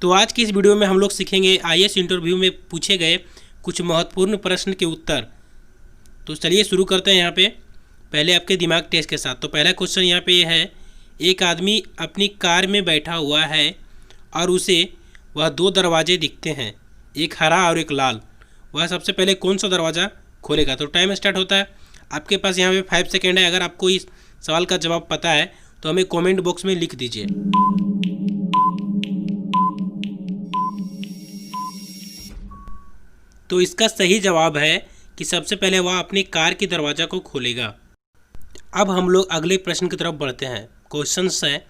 तो आज की इस वीडियो में हम लोग सीखेंगे आईएएस इंटरव्यू में पूछे गए कुछ महत्वपूर्ण प्रश्न के उत्तर। तो चलिए शुरू करते हैं। यहाँ पे पहले आपके दिमाग टेस्ट के साथ। तो पहला क्वेश्चन यहाँ पे है, एक आदमी अपनी कार में बैठा हुआ है और उसे वह दो दरवाजे दिखते हैं, एक हरा और एक लाल। वह सबसे पहले कौन सा दरवाज़ा खोलेगा? तो टाइम स्टार्ट होता है। आपके पास यहाँ पे 5 सेकेंड है। अगर आपको इस सवाल का जवाब पता है तो हमें कमेंट बॉक्स में लिख दीजिए। तो इसका सही जवाब है कि सबसे पहले वह अपनी कार की दरवाज़ा को खोलेगा। अब हम लोग अगले प्रश्न की तरफ बढ़ते हैं। क्वेश्चन है,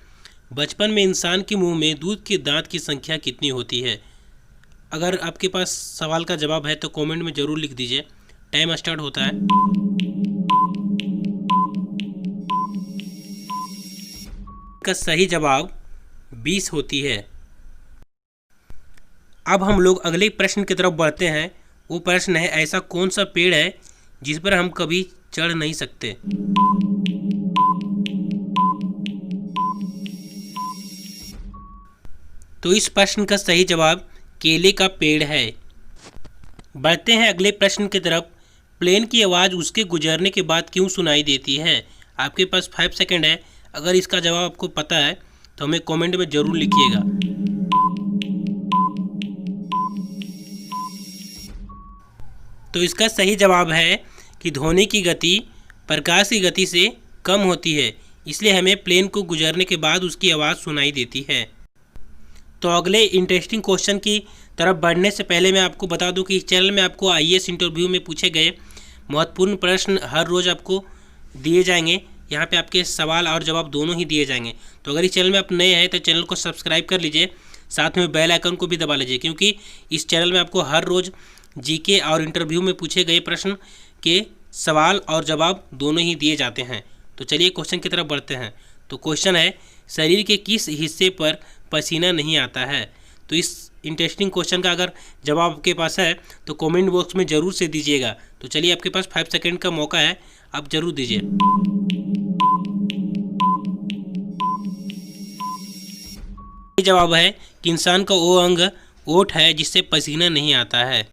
बचपन में इंसान के मुंह में दूध के दांत की संख्या कितनी होती है? अगर आपके पास सवाल का जवाब है तो कमेंट में ज़रूर लिख दीजिए। टाइम स्टार्ट होता है। इसका सही जवाब 20 होती है। अब हम लोग अगले प्रश्न की तरफ बढ़ते हैं। वो प्रश्न है, ऐसा कौन सा पेड़ है जिस पर हम कभी चढ़ नहीं सकते? तो इस प्रश्न का सही जवाब केले का पेड़ है। बढ़ते हैं अगले प्रश्न की तरफ। प्लेन की आवाज़ उसके गुजरने के बाद क्यों सुनाई देती है? आपके पास 5 सेकेंड है। अगर इसका जवाब आपको पता है तो हमें कमेंट में ज़रूर लिखिएगा। तो इसका सही जवाब है कि ध्वनि की गति प्रकाश की गति से कम होती है, इसलिए हमें प्लेन को गुजरने के बाद उसकी आवाज़ सुनाई देती है। तो अगले इंटरेस्टिंग क्वेश्चन की तरफ बढ़ने से पहले मैं आपको बता दूं कि इस चैनल में आपको आईएएस इंटरव्यू में पूछे गए महत्वपूर्ण प्रश्न हर रोज़ आपको दिए जाएंगे। यहाँ पे आपके सवाल और जवाब दोनों ही दिए जाएंगे। तो अगर इस चैनल में आप नए हैं तो चैनल को सब्सक्राइब कर लीजिए, साथ में बेल आइकन को भी दबा लीजिए, क्योंकि इस चैनल में आपको हर रोज़ जीके और इंटरव्यू में पूछे गए प्रश्न के सवाल और जवाब दोनों ही दिए जाते हैं। तो चलिए क्वेश्चन की तरफ बढ़ते हैं। तो क्वेश्चन है, शरीर के किस हिस्से पर पसीना नहीं आता है? तो इस इंटरेस्टिंग क्वेश्चन का अगर जवाब आपके पास है तो कमेंट बॉक्स में ज़रूर से दीजिएगा। तो चलिए आपके पास 5 सेकेंड का मौका है, आप ज़रूर दीजिए। जवाब है कि इंसान का वो अंग ओठ है जिससे पसीना नहीं आता है।